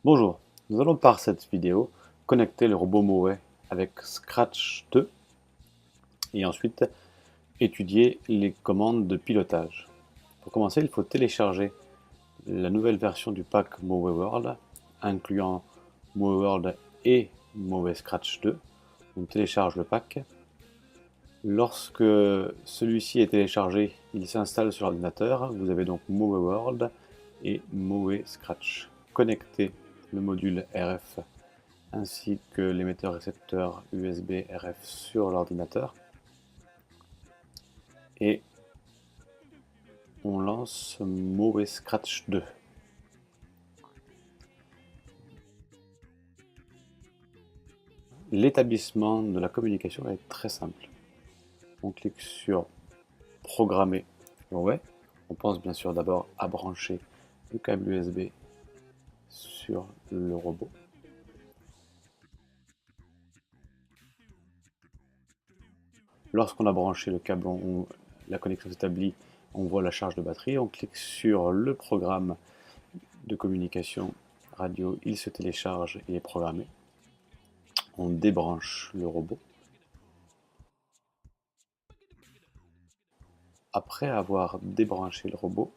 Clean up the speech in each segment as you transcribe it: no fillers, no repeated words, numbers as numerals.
Bonjour, nous allons par cette vidéo connecter le robot Moe avec Scratch 2 et ensuite étudier les commandes de pilotage. Pour commencer, il faut télécharger la nouvelle version du pack Moe World, incluant Moe World et Moe Scratch 2. On télécharge le pack. Lorsque celui-ci est téléchargé, il s'installe sur l'ordinateur. Vous avez donc Moe World et Moe Scratch. Connectez le module RF ainsi que l'émetteur-récepteur USB RF sur l'ordinateur. Et on lance Moe Scratch 2. L'établissement de la communication est très simple. On clique sur Programmer Moe. On pense bien sûr d'abord à brancher le câble USB sur le robot. Lorsqu'on a branché le câble, la connexion s'établit, on voit la charge de batterie. On clique sur le programme de communication radio, il se télécharge et est programmé. On débranche le robot. Après avoir débranché le robot,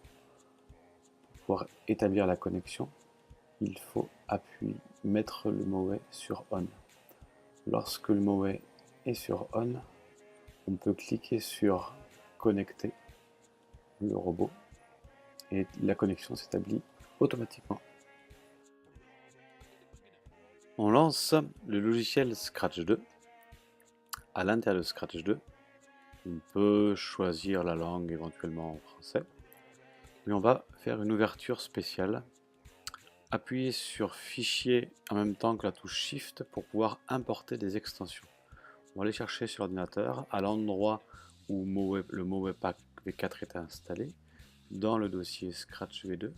pour pouvoir établir la connexion, il faut mettre le Moe sur On. Lorsque le Moe est sur On, on peut cliquer sur Connecter le robot et la connexion s'établit automatiquement. On lance le logiciel Scratch 2. À l'intérieur de Scratch 2, on peut choisir la langue éventuellement en français. Mais on va faire une ouverture spéciale. Appuyez sur Fichier en même temps que la touche Shift pour pouvoir importer des extensions. On va aller chercher sur l'ordinateur à l'endroit où le MoePack V4 est installé. Dans le dossier Scratch V2,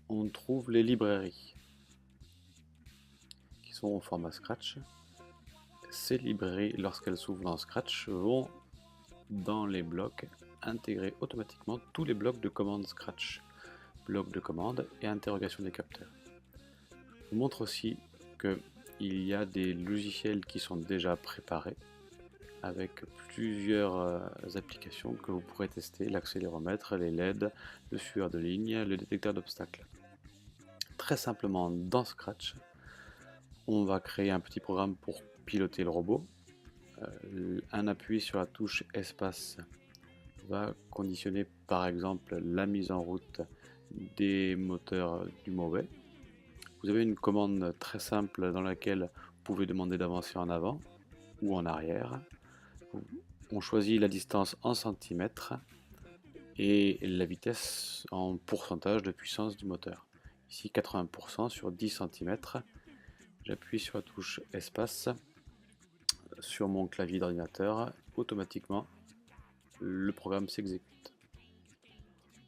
on trouve les librairies qui sont au format Scratch. Ces librairies, lorsqu'elles s'ouvrent dans Scratch, vont dans les blocs intégrer automatiquement tous les blocs de commande Scratch, blocs de commande et interrogation des capteurs. Je vous montre aussi qu'il y a des logiciels qui sont déjà préparés avec plusieurs applications que vous pourrez tester, l'accéléromètre, les LED, le suiveur de ligne, le détecteur d'obstacles. Très simplement, dans Scratch, on va créer un petit programme pour piloter le robot. Un appui sur la touche espace va conditionner par exemple la mise en route des moteurs du Moe. Vous avez une commande très simple dans laquelle vous pouvez demander d'avancer en avant ou en arrière. On choisit la distance en centimètres et la vitesse en pourcentage de puissance du moteur. Ici 80% sur 10 cm. J'appuie sur la touche espace sur mon clavier d'ordinateur. Automatiquement, le programme s'exécute.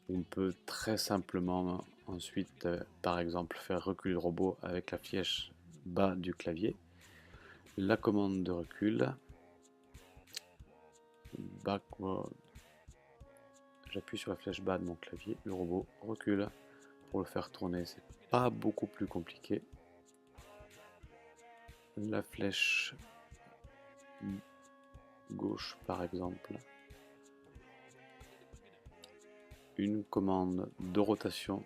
On peut très simplement ensuite, par exemple, faire reculer le robot avec la flèche bas du clavier. La commande de recul, backward. J'appuie sur la flèche bas de mon clavier, le robot recule. Pour le faire tourner, c'est pas beaucoup plus compliqué. La flèche gauche, par exemple. Une commande de rotation.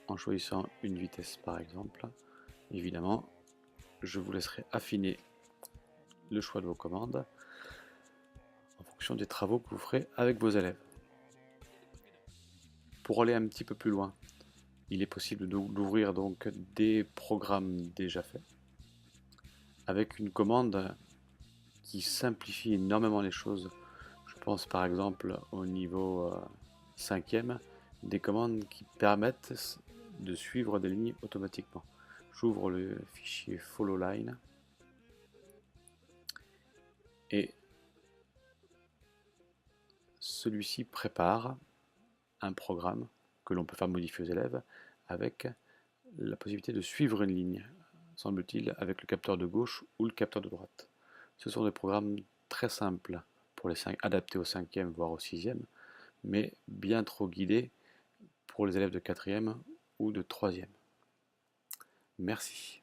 En choisissant une vitesse, par exemple. Évidemment, je vous laisserai affiner le choix de vos commandes en fonction des travaux que vous ferez avec vos élèves. Pour aller un petit peu plus loin, il est possible d'ouvrir donc des programmes déjà faits avec une commande qui simplifie énormément les choses. Je pense par exemple au niveau 5e, des commandes qui permettent de suivre des lignes automatiquement. J'ouvre le fichier follow line et celui-ci prépare un programme que l'on peut faire modifier aux élèves avec la possibilité de suivre une ligne, semble-t-il, avec le capteur de gauche ou le capteur de droite. Ce sont des programmes très simples pour adaptés au 5e voire au 6e, mais bien trop guidé pour les élèves de quatrième ou de troisième. Merci.